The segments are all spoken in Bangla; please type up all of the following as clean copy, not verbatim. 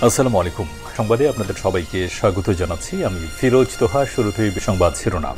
আসসালামু আলাইকুম। সংবাদে আপনাদের সবাইকে স্বাগত জানাচ্ছি। আমি ফিরোজ তোহা। শুরুতেই সংবাদ শিরোনাম।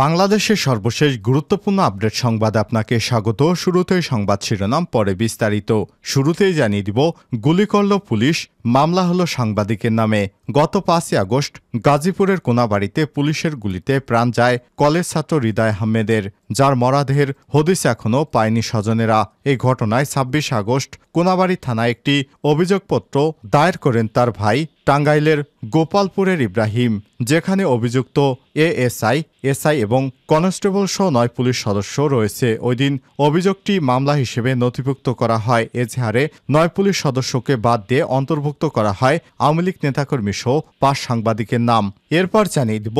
বাংলাদেশের সর্বশেষ গুরুত্বপূর্ণ আপডেট সংবাদে আপনাকে স্বাগত। শুরুতেই সংবাদ শিরোনাম, পরে বিস্তারিত। শুরুতেই জানিয়ে দিব, গুলি করল পুলিশ, মামলা হলো সাংবাদিকের নামে। গত 5ই আগস্ট গাজীপুরের কোনাবাড়িতে পুলিশের গুলিতে প্রাণ যায় কলেজ ছাত্র হৃদয় আহমেদের, যার মরদেহের হদিস এখনও পায়নি স্বজনেরা। এই ঘটনায় 26 আগস্ট কোনাবাড়ি থানায় একটি অভিযোগপত্র দায়ের করেন তার ভাই টাঙ্গাইলের গোপালপুরের ইব্রাহিম, যেখানে অভিযুক্ত এএসআই এবং কনস্টেবল সহ 9 পুলিশ সদস্য রয়েছে। ওই দিন অভিযোগটি মামলা হিসেবে নথিভুক্ত করা হয়। এজাহারে 9 পুলিশ সদস্যকে বাদ দিয়ে অন্তর্ভুক্ত করা হয় আওয়ামী লীগ নেতাকর্মী সহ 5 সাংবাদিকের নাম। এরপর জানিয়ে দিব,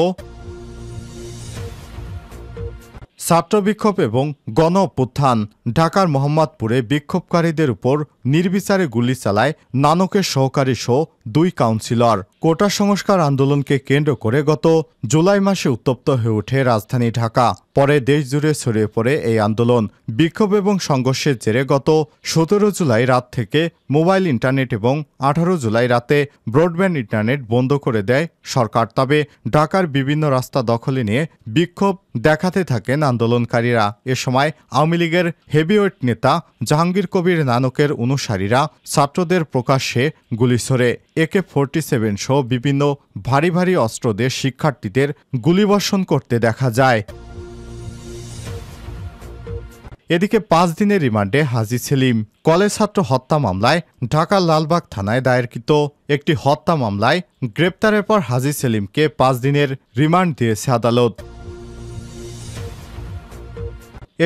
ছাত্র বিক্ষোভ এবং গণ অভ্যুত্থান। ঢাকার মোহাম্মদপুরে বিক্ষোভকারীদের উপর নির্বিচারে গুলি চালায় নানকের সহকারী সহ 2 কাউন্সিলর। কোটা সংস্কার আন্দোলনকে কেন্দ্র করে গত জুলাই মাসে উত্তপ্ত হয়ে ওঠে রাজধানী ঢাকা। পরে দেশজুড়ে ছড়িয়ে পড়ে এই আন্দোলন। বিক্ষোভ এবং সংঘর্ষের জেরে গত 17 জুলাই রাত থেকে মোবাইল ইন্টারনেট এবং 18 জুলাই রাতে ব্রডব্যান্ড ইন্টারনেট বন্ধ করে দেয় সরকার। তবে ঢাকার বিভিন্ন রাস্তা দখলে নিয়ে বিক্ষোভ দেখাতে থাকেন আন্দোলনকারীরা। এ সময় আওয়ামী লীগের হেভিওয়েট নেতা জাহাঙ্গীর কবির নানকের অনুসারীরা ছাত্রদের প্রকাশ্যে গুলি ছোড়ে। AK-47 সহ বিভিন্ন ভারী ভারী অস্ত্র দিয়ে শিক্ষার্থীদের গুলিবর্ষণ করতে দেখা যায়। এদিকে 5 দিনের রিমান্ডে হাজী সেলিম। কলেজ ছাত্র হত্যা মামলায় ঢাকার লালবাগ থানায় দায়েরকৃত একটি হত্যা মামলায় গ্রেপ্তারের পর হাজী সেলিমকে 5 দিনের রিমান্ড দিয়েছে আদালত।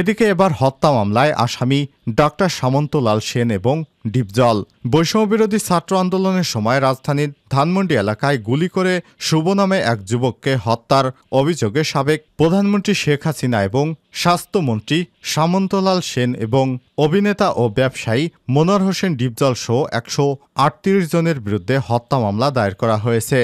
এদিকে এবার হত্যা মামলায় আসামি ডাক্তার সামন্ত লাল সেন এবং ডিপজল। বৈষম্যবিরোধী ছাত্র আন্দোলনের সময় রাজধানীর ধানমন্ডি এলাকায় গুলি করে শুভ নামে এক যুবককে হত্যার অভিযোগে সাবেক প্রধানমন্ত্রী শেখ হাসিনা এবং স্বাস্থ্যমন্ত্রী সামন্তলাল সেন এবং অভিনেতা ও ব্যবসায়ী মনোয়ার হোসেন ডিপজল সহ 138 জনের বিরুদ্ধে হত্যা মামলা দায়ের করা হয়েছে।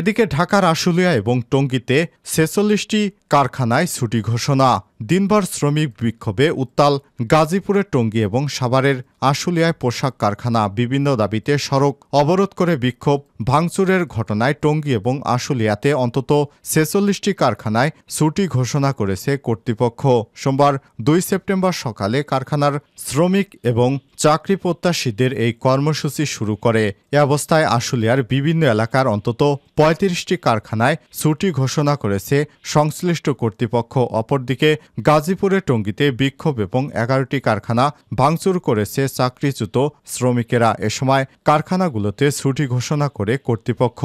এদিকে ঢাকার আশুলিয়া এবং টঙ্গীতে 46টি কারখানায় ছুটি ঘোষণা। দিনভর শ্রমিক বিক্ষোভে উত্তাল গাজীপুরের টঙ্গী এবং সাভারের আশুলিয়ায় পোশাক কারখানা। বিভিন্ন দাবিতে সড়ক অবরোধ করে বিক্ষোভ ভাঙচুরের ঘটনায় টঙ্গী এবং আশুলিয়াতে অন্তত 46টি কারখানায় ছুটি ঘোষণা করেছে কর্তৃপক্ষ। সোমবার 2 সেপ্টেম্বর সকালে কারখানার শ্রমিক এবং চাকরি প্রত্যাশীদের এই কর্মসূচি শুরু করে। এ অবস্থায় আশুলিয়ার বিভিন্ন এলাকার অন্তত 35টি কারখানায় ছুটি ঘোষণা করেছে সংশ্লিষ্ট কর্তৃপক্ষ। অপরদিকে গাজীপুরে টঙ্গীতে বিক্ষোভ এবং 11টি কারখানা ভাঙচুর করেছে চাকরিচ্যুত শ্রমিকেরা। এ সময় কারখানাগুলোতে ছুটি ঘোষণা করে কর্তৃপক্ষ।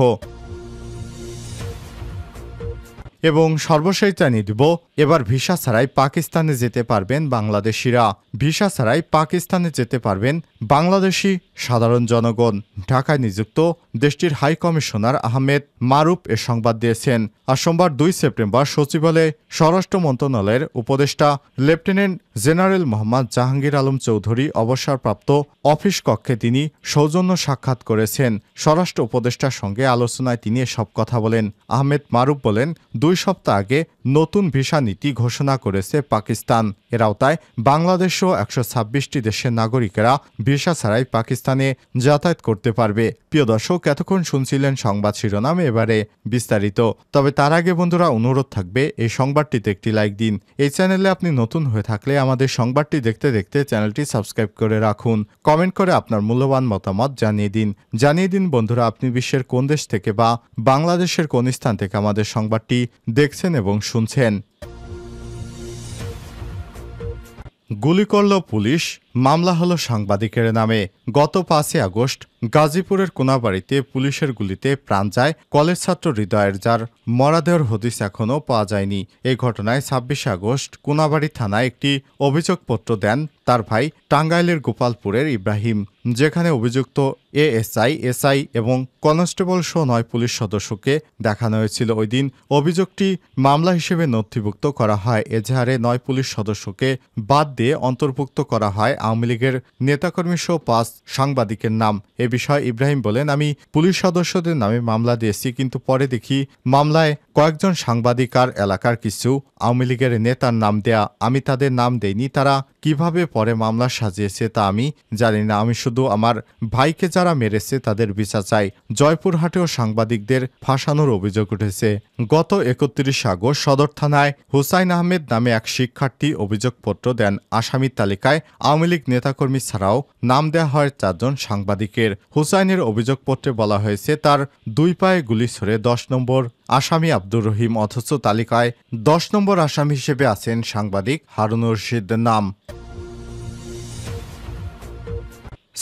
এবং সর্বশেষ জানিয়ে দিব, এবার ভিসা ছাড়াই পাকিস্তানে যেতে পারবেন বাংলাদেশিরা। ভিসা ছাড়াই পাকিস্তানে যেতে পারবেন বাংলাদেশি সাধারণ জনগণ। ঢাকায় নিযুক্ত দেশটির হাই কমিশনার আহমেদ মারুফ এ সংবাদ দিয়েছেন। আর সোমবার 2 সেপ্টেম্বর সচিবালয়ে স্বরাষ্ট্র মন্ত্রণালয়ের উপদেষ্টা লেফটেন্যান্ট জেনারেল মোহাম্মদ জাহাঙ্গীর আলম চৌধুরী অবসরপ্রাপ্ত অফিস কক্ষে তিনি সৌজন্য সাক্ষাৎ করেছেন। স্বরাষ্ট্র উপদেষ্টার সঙ্গে আলোচনায় তিনি এসব কথা বলেন। আহমেদ মারুফ বলেন, 2 সপ্তাহ আগে নতুন ভিসা নীতি ঘোষণা করেছে পাকিস্তান। এর আওতায় বাংলাদেশ সহ 126টি দেশের নাগরিকেরা ভিসা ছাড়াই পাকিস্তানে যাতায়াত করতে পারবে। প্রিয় দর্শক, এতক্ষণ শুনছিলেন সংবাদ শিরোনাম, এবারে বিস্তারিত। তবে তার আগে বন্ধুরা, অনুরোধ থাকবে এই সংবাদটিতে একটি লাইক দিন। এই চ্যানেলে আপনি নতুন হয়ে থাকলে আমাদের সংবাদটি দেখতে দেখতে চ্যানেলটি সাবস্ক্রাইব করে রাখুন। কমেন্ট করে আপনার মূল্যবান মতামত জানিয়ে দিন বন্ধুরা, আপনি বিশ্বের কোন দেশ থেকে বা বাংলাদেশের কোন স্থান থেকে আমাদের সংবাদটি দেখছেন এবং শুনছেন। গুলি করল পুলিশ, মামলা হলো সাংবাদিকের নামে। গত 5ই আগস্ট গাজীপুরের কোনাবাড়িতে পুলিশের গুলিতে প্রাণ যায় কলেজ ছাত্র হৃদয়ের, যার মরদেহের হদিস এখনও পাওয়া যায়নি। এই ঘটনায় 26 আগস্ট কোনাবাড়ি থানায় একটি অভিযোগপত্র দেন তার ভাই টাঙ্গাইলের গোপালপুরের ইব্রাহিম, যেখানে অভিযুক্ত এএসআই এবং কনস্টেবল সহ 9 পুলিশ সদস্যকে দেখানো হয়েছিল। ওই দিন অভিযোগটি মামলা হিসেবে নথিভুক্ত করা হয়। এজাহারে 9 পুলিশ সদস্যকে বাদ দিয়ে অন্তর্ভুক্ত করা হয় আওয়ামী লীগের নেতাকর্মী সহ 5 সাংবাদিকের নাম। এ বিষয়ে ইব্রাহিম বলেন, আমি পুলিশ সদস্যদের নামে মামলা দিয়েছি, কিন্তু পরে দেখি মামলায় কয়েকজন সাংবাদিক আর এলাকার কিছু আওয়ামী লীগের নেতার নাম দেয়া। আমি তাদের নাম দেইনি। তারা কিভাবে পরে মামলা সাজিয়েছে তা আমি জানি না। আমি শুধু আমার ভাইকে যারা মেরেছে তাদের বিচার চাই। জয়পুরহাটেও সাংবাদিকদের ফাঁসানোর অভিযোগ উঠেছে। গত 31 আগস্ট সদর থানায় হুসাইন আহমেদ নামে এক শিক্ষার্থী অভিযোগপত্র দেন। আসামির তালিকায় আওয়ামী লীগ নেতাকর্মী ছাড়াও নাম দেওয়া হয় 4 জন সাংবাদিকের। হুসাইনের অভিযোগপত্রে বলা হয়েছে তার 2 পায়ে গুলি ছুড়ে 10 নম্বর আসামি আব্দুর রহিম, অথচ তালিকায় 10 নম্বর আসামি হিসেবে আছেন সাংবাদিক হারুনুর রশিদের নাম।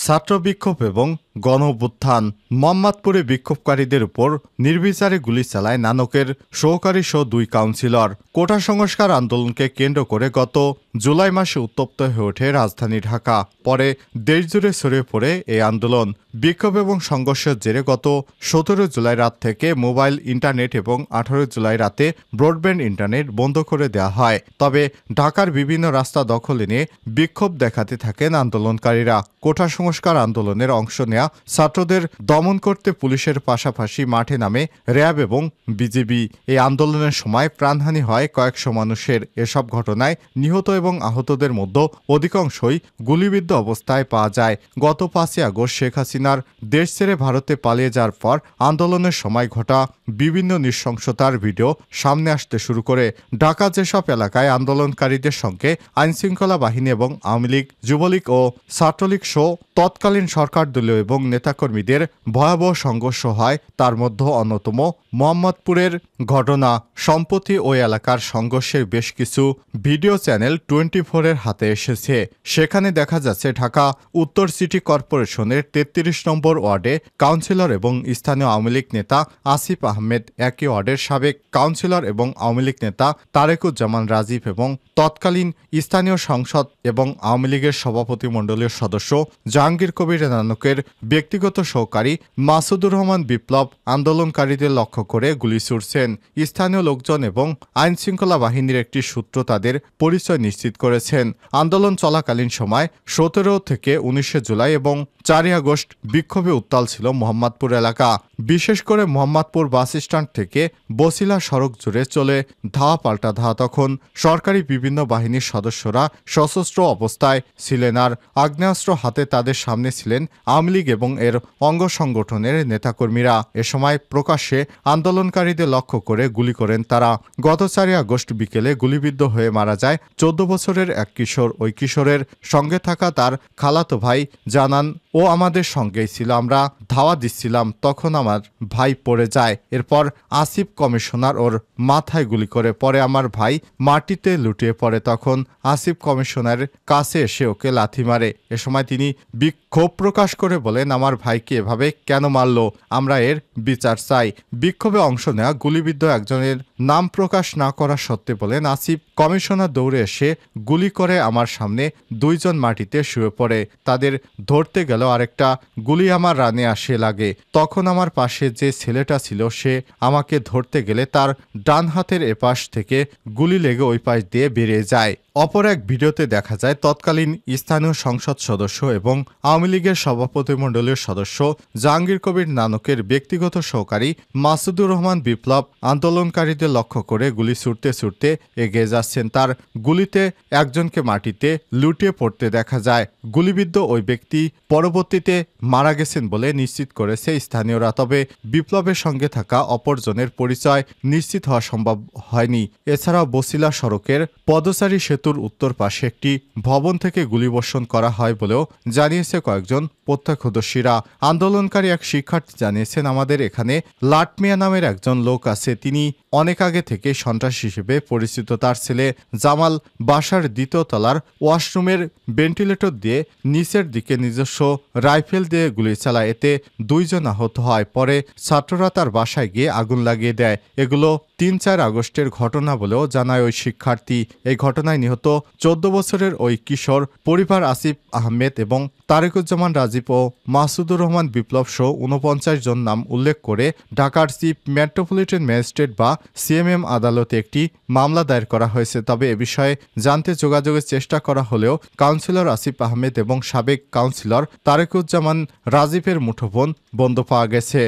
ছাত্র বিক্ষোভ এবং গণ-অভ্যুত্থান। মোহাম্মদপুরে বিক্ষোভকারীদের উপর নির্বিচারে গুলি চালায় নানকের সহকারী সহ 2 কাউন্সিলর। কোটা সংস্কার আন্দোলনকে কেন্দ্র করে গত জুলাই মাসে উত্তপ্ত হয়ে ওঠে রাজধানী ঢাকা। পরে দেশজুড়ে ছড়িয়ে পড়ে এই আন্দোলন। বিক্ষোভ এবং সংঘর্ষের জেরে গত 17 জুলাই রাত থেকে মোবাইল ইন্টারনেট এবং 18 জুলাই রাতে ব্রডব্যান্ড ইন্টারনেট বন্ধ করে দেওয়া হয়। তবে ঢাকার বিভিন্ন রাস্তা দখলে নিয়ে বিক্ষোভ দেখাতে থাকেন আন্দোলনকারীরা। কোটা সংস্কার আন্দোলনের অংশ নেয়া ছাত্রদের দমন করতে পুলিশের পাশাপাশি মাঠে নামে র্যাব এবং বিজিবি। এই আন্দোলনের সময় প্রাণহানি হয় কয়েকশো মানুষের। এসব ঘটনায় নিহত এবং আহতদের মধ্যে অধিকাংশই গুলিবিদ্ধ অবস্থায় পাওয়া যায়। গত 5 আগস্ট শেখ হাসিনার দেশ ছেড়ে ভারতে পালিয়ে যাওয়ার পর আন্দোলনের সময় ঘটা বিভিন্ন নৃশংসতার ভিডিও সামনে আসতে শুরু করে। ঢাকা যেসব এলাকায় আন্দোলনকারীদের সঙ্গে আইনশৃঙ্খলা বাহিনী এবং আওয়ামী লীগ, যুবলীগ ও ছাত্রলীগ সহ তৎকালীন সরকার দলীয় এবং নেতাকর্মীদের ভয়াবহ সংঘর্ষ হয়, তার মধ্যে অন্যতম মোহাম্মদপুরের ঘটনা। সম্প্রতি ওই এলাকার সংঘর্ষের বেশ কিছু ভিডিও চ্যানেল 24-এর হাতে এসেছে। সেখানে দেখা যাচ্ছে ঢাকা উত্তর সিটি কর্পোরেশনের 33 নম্বর ওয়ার্ডে কাউন্সিলর এবং স্থানীয় আওয়ামী লীগ নেতা আসিফ আহমেদ, একই ওয়ার্ডের সাবেক কাউন্সিলর এবং আওয়ামী লীগ নেতা তারেকুজ্জামান রাজীব এবং তৎকালীন স্থানীয় সংসদ এবং আওয়ামী লীগের সভাপতিমণ্ডলীয় সদস্য জাহাঙ্গীর কবির নানকের ব্যক্তিগত সহকারী মাসুদুর রহমান বিপ্লব আন্দোলনকারীদের লক্ষ্য করে গুলি ছুড়ছেন। স্থানীয় লোকজন এবং আইনশৃঙ্খলা বাহিনীর একটি সূত্র তাদের পরিচয় নিশ্চিত করেছেন। আন্দোলন চলাকালীন সময় 17 থেকে 19 জুলাই এবং 4 আগস্ট বিক্ষোভে উত্তাল ছিল মোহাম্মদপুর এলাকা। বিশেষ করে মোহাম্মদপুর বাস স্ট্যান্ড থেকে বছিলা সড়ক জুড়ে চলে ধাওয়া পাল্টা ধাওয়া। তখন সরকারি বিভিন্ন বাহিনীর সদস্যরা সশস্ত্র অবস্থায় ছিলেন আর আগ্নেয়াস্ত্র হাতে তাদের সামনে ছিলেন আওয়ামী লীগ এবং এর অঙ্গ সংগঠনের নেতাকর্মীরা। এ সময় প্রকাশ্যে আন্দোলনকারীদের লক্ষ্য করে গুলি করেন তারা। গত 4 আগস্ট বিকেলে গুলিবিদ্ধ হয়ে মারা যায় 14 বছরের এক কিশোর। ওই কিশোরের সঙ্গে থাকা তার খালাতো ভাই জানান, ও আমাদের সঙ্গেই ছিল, আমরা ধাওয়া দিচ্ছিলাম, তখন আমার ভাই পড়ে যায়। এরপর আসিফ কমিশনার ওর মাথায় গুলি করে। পরে আমার ভাই মাটিতে লুটিয়ে পড়ে। তখন আসিফ কমিশনারের কাছে এসে ওকে লাথি মারে। এ সময় তিনি বিক্ষোভ প্রকাশ করে বলেন, আমার ভাইকে এভাবে কেন মারল, আমরা এর বিচার চাই। বিক্ষোভে অংশ নেওয়া গুলিবিদ্ধ একজনের নাম প্রকাশ না করা সত্ত্বে বলেন, আসিফ কমিশনার দৌড়ে এসে গুলি করে আমার সামনে 2 জন মাটিতে শুয়ে পড়ে। তাদের ধরতে গেল আরেকটা গুলি আমার রানে আসে লাগে। তখন আমার পাশে যে ছেলেটা ছিল সে আমাকে ধরতে গেলে তার ডান হাতের এপাশ থেকে গুলি লেগে ওই পাশ দিয়ে বেরিয়ে যায়। অপর এক ভিডিওতে দেখা যায় তৎকালীন স্থানীয় সংসদ সদস্য এবং আওয়ামী লীগের সভাপতিমণ্ডলীয় সদস্য জাহাঙ্গীর কবির নানকের ব্যক্তিগত সহকারী মাসুদুর রহমান বিপ্লব আন্দোলনকারীদের লক্ষ্য করে গুলি ছুটতে ছুটতে এগিয়ে যাচ্ছেন। তার গুলিতে একজনকে মাটিতে লুটিয়ে পড়তে দেখা যায়। গুলিবিদ্ধ ওই ব্যক্তি পরবর্তীতে মারা গেছেন বলে নিশ্চিত করেছে স্থানীয়রা। তবে বিপ্লবের সঙ্গে থাকা অপরজনের পরিচয় নিশ্চিত হওয়া সম্ভব হয়নি। এছাড়াও বছিলা সড়কের পদচারী সেতু উত্তর পাশে একটি ভবন থেকে গুলিবর্ষণ করা হয় বলেও জানিয়েছে কয়েকজন প্রত্যক্ষদর্শীরা। আন্দোলনকারী এক শিক্ষার্থী জানিয়েছেন, আমাদের এখানে লাটমিয়া নামের একজন লোক আছে, তিনি অনেক আগে থেকে সন্ত্রাসী হিসেবে পরিচিত। তার ছেলে জামাল বাসার 2য় তলার ওয়াশরুমের ভেন্টিলেটর দিয়ে নিচের দিকে নিজস্ব রাইফেল দিয়ে গুলি চালায়। এতে 2 জন আহত হয়। পরে ছাত্ররা তার বাসায় গিয়ে আগুন লাগিয়ে দেয়। এগুলো 3-4 আগস্টের ঘটনা বলেও জানায় ওই শিক্ষার্থী। এই ঘটনায় নিহত 14 বছরের ওই কিশোর পরিবার আসিফ আহমেদ এবং তারেকুজ্জামান রাজীব ও মাসুদুর রহমান বিপ্লব সহ 49 জন নাম উল্লেখ করে ঢাকার চিফ মেট্রোপলিটন ম্যাজিস্ট্রেট বা সিএমএম আদালতে একটি মামলা দায়ের করা হয়েছে। তবে এ বিষয়ে জানতে যোগাযোগের চেষ্টা করা হলেও কাউন্সিলর আসিফ আহমেদ এবং সাবেক কাউন্সিলর তারেকুজ্জামান রাজীবের মুঠোফোন বন্ধ পাওয়া গেছে।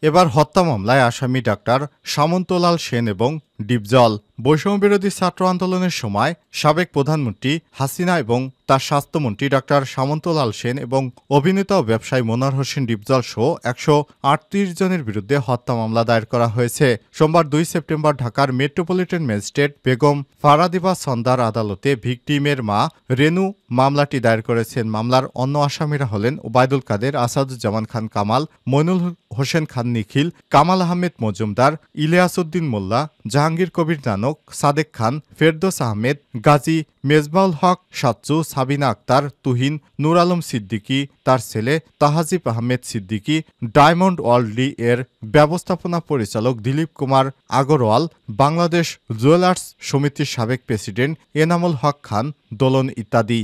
এবার হত্যা মামলায় আসামি ডাক্তার সামন্তলাল সেন এবং ডিপজল। বৈষম্যবিরোধী ছাত্র আন্দোলনের সময় সাবেক প্রধানমন্ত্রী হাসিনা এবং তার স্বাস্থ্যমন্ত্রী ডাক্তার সামন্তলাল সেন এবং অভিনেতা ও ব্যবসায়ী মনোয়ার হোসেন ডিপজল সহ 138 জনের বিরুদ্ধে হত্যা মামলা দায়ের করা হয়েছে। সোমবার 2 সেপ্টেম্বর ঢাকার মেট্রোপলিটন ম্যাজিস্ট্রেট বেগম ফারাদিবা সন্দার আদালতে ভিকটিমের মা রেনু মামলাটি দায়ের করেছেন। মামলার অন্য আসামিরা হলেন ওবায়দুল কাদের, আসাদুজ্জামান খান কামাল, মইনুল হোসেন খান নিখিল, কামাল আহমেদ মজুমদার, ইলিয়াস উদ্দিন মোল্লা, জাহাঙ্গীর কবির নানক, সাদেক খান, ফেরদৌস আহমেদ, গাজী মেজবাউল হক সাচ্চু, সাবিনা আক্তার, তুহিন, নূর আলম সিদ্দিকী, তার ছেলে তাহাজিব আহমেদ সিদ্দিকী, ডায়মন্ড ওয়ার্ল্ড এর ব্যবস্থাপনা পরিচালক দিলীপ কুমার আগরওয়াল, বাংলাদেশ জুয়েলার্স সমিতির সাবেক প্রেসিডেন্ট এনামুল হক খান দোলন ইত্যাদি।